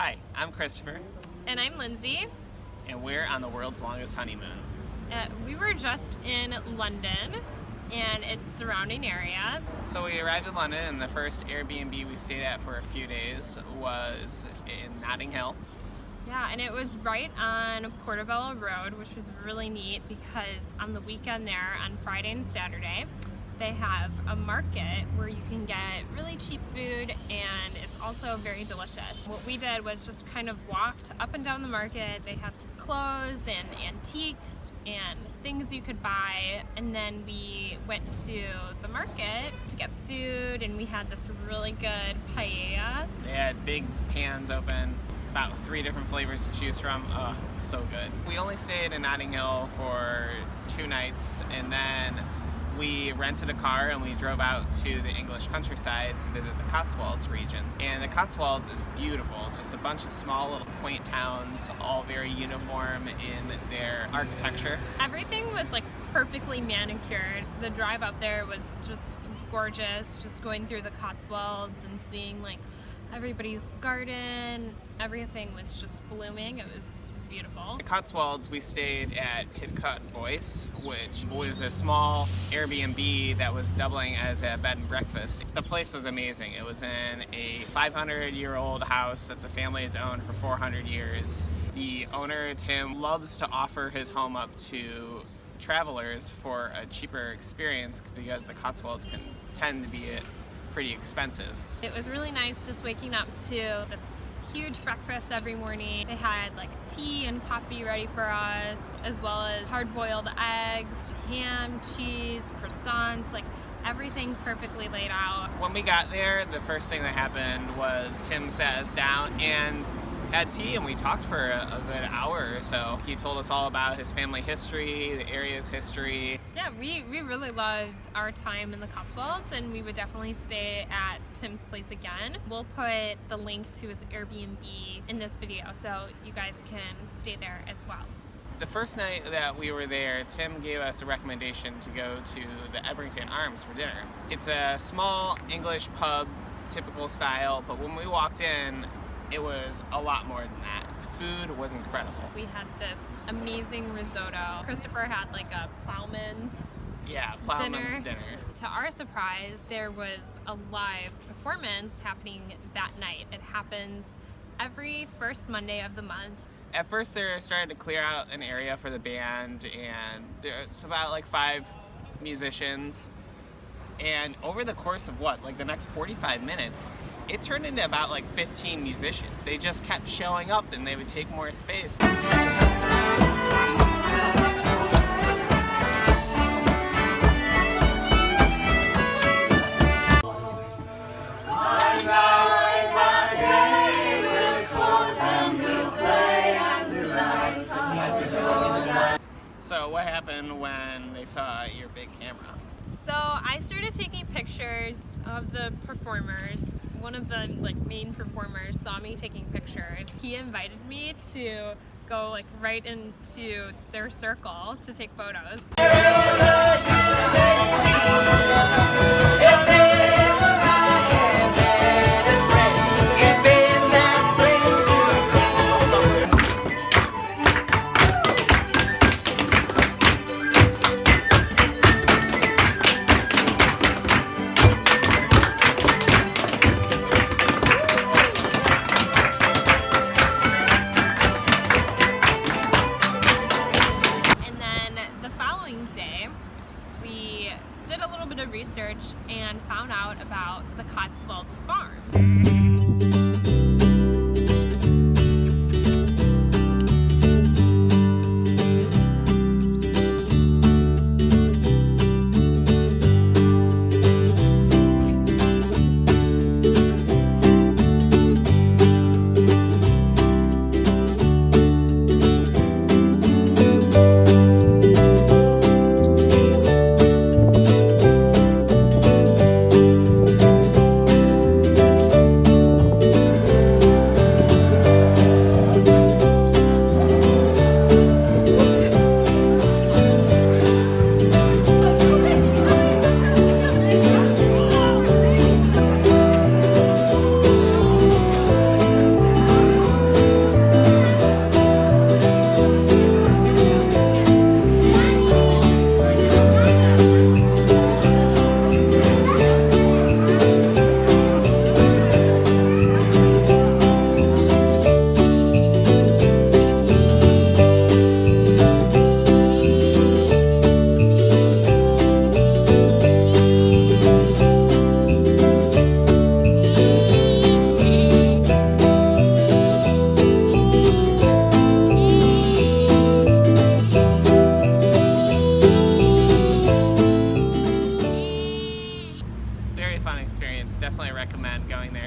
Hi, I'm Christopher. And I'm Lindsay. And we're on the world's longest honeymoon. We were just in London and its surrounding area. So we arrived in London, and the first Airbnb we stayed at for a few days was in Notting Hill. Yeah, and it was right on Portobello Road, which was really neat because on the weekend there, on Friday and Saturday, they have a market where you can get really cheap food, and it's also very delicious. What we did was just kind of walked up and down the market. They had clothes and antiques and things you could buy, and then we went to the market to get food, and we had this really good paella. They had big pans open, about 3 different flavors to choose from. Oh, so good. We only stayed in Notting Hill for 2 nights, and then we rented a car and we drove out to the English countryside to visit the Cotswolds region. And the Cotswolds is beautiful, just a bunch of small little quaint towns, all very uniform in their architecture. Everything was like perfectly manicured. The drive up there was just gorgeous, just going through the Cotswolds and seeing like everybody's garden. Everything was just blooming. It was beautiful. The Cotswolds, we stayed at Tate, which was a small Airbnb that was doubling as a bed and breakfast. The place was amazing. It was in a 500-year-old house that the family has owned for 400 years. The owner, Tim, loves to offer his home up to travelers for a cheaper experience because the Cotswolds can tend to be pretty expensive. It was really nice just waking up to this huge breakfast every morning. They had like tea and coffee ready for us, as well as hard-boiled eggs, ham, cheese, croissants, like everything perfectly laid out. When we got there, the first thing that happened was Tim sat us down and had tea, and we talked for a good hour or so. He told us all about his family history, the area's history. Yeah, we really loved our time in the Cotswolds, and we would definitely stay at Tim's place again. We'll put the link to his Airbnb in this video so you guys can stay there as well. The first night that we were there, Tim gave us a recommendation to go to the Ebrington Arms for dinner. It's a small English pub, typical style, but when we walked in, it was a lot more than that. The food was incredible. We had this amazing risotto. Christopher had like a ploughman's dinner. To our surprise, there was a live performance happening that night. It happens every first Monday of the month. At first, they started to clear out an area for the band, and there's about like 5 musicians. And over the course of the next 45 minutes, it turned into about like 15 musicians. They just kept showing up, and they would take more space. So what happened when they saw your big camera? So I started taking pictures of the performers. One of the main performers saw me taking pictures. He invited me to go right into their circle to take photos. Research and found out about the Cotswolds farm.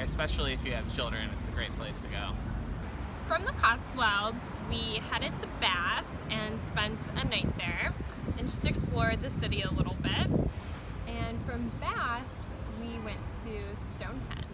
especially if you have children, it's a great place to go. From the Cotswolds, we headed to Bath and spent a night there and just explored the city a little bit. And from Bath, we went to Stonehenge.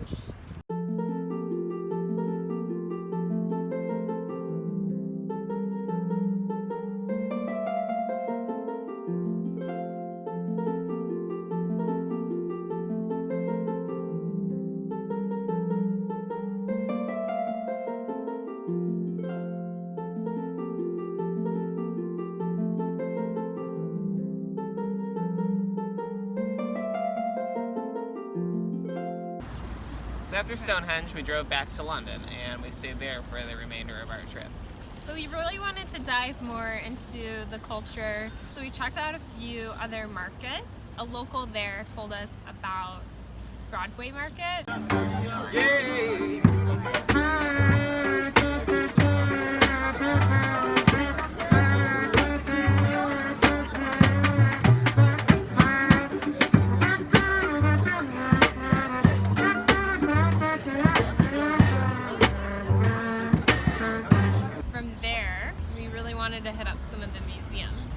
So after Stonehenge, we drove back to London and we stayed there for the remainder of our trip. So we really wanted to dive more into the culture. So we checked out a few other markets. A local there told us about Broadway Market. Yay! From there, we really wanted to hit up some of the museums.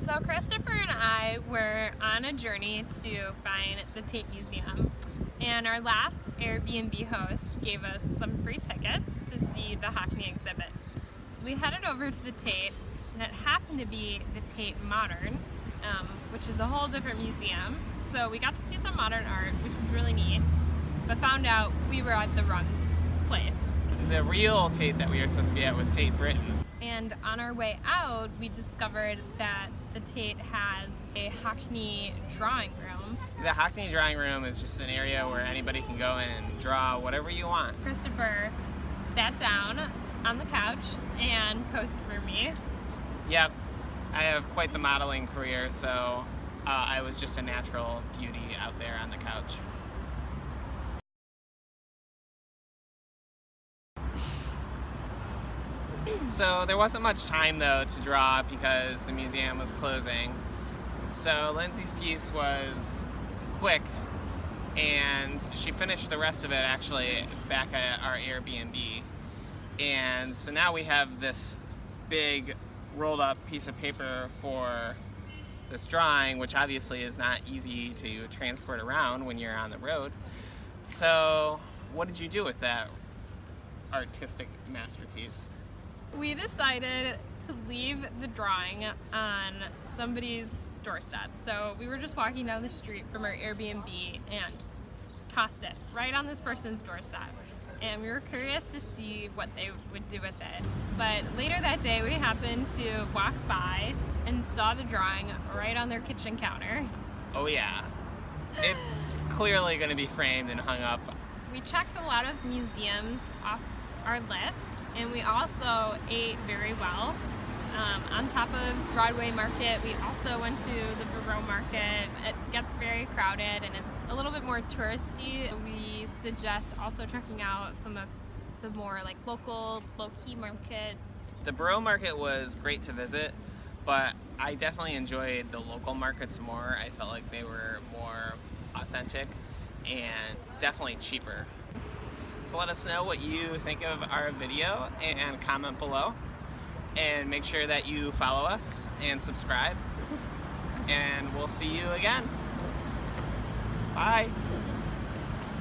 So Christopher and I were on a journey to find the Tate Museum, and our last Airbnb host gave us some free tickets to see the Hackney exhibit. So we headed over to the Tate, and it happened to be the Tate Modern, which is a whole different museum. So we got to see some modern art, which was really neat, but found out we were at the wrong place. The real Tate that we were supposed to be at was Tate Britain. And on our way out, we discovered that the Tate has a Hackney drawing room. The Hackney drawing room is just an area where anybody can go in and draw whatever you want. Christopher sat down on the couch and posed for me. Yep, I have quite the modeling career, so I was just a natural beauty out there on the couch. So there wasn't much time though to draw because the museum was closing. So Lindsay's piece was quick and she finished the rest of it actually back at our Airbnb. And so now we have this big rolled up piece of paper for this drawing, which obviously is not easy to transport around when you're on the road. So what did you do with that artistic masterpiece? We decided to leave the drawing on somebody's doorstep. So we were just walking down the street from our Airbnb and just tossed it right on this person's doorstep. And we were curious to see what they would do with it. But later that day, we happened to walk by and saw the drawing right on their kitchen counter. Oh yeah, it's clearly going to be framed and hung up. We checked a lot of museums off our list, and we also ate very well. On top of Broadway Market, we also went to the Borough Market. It gets very crowded and it's a little bit more touristy. We suggest also checking out some of the more like local, low-key markets. The Borough Market was great to visit, but I definitely enjoyed the local markets more. I felt like they were more authentic and definitely cheaper. So let us know what you think of our video and comment below. And make sure that you follow us and subscribe. And we'll see you again. Bye.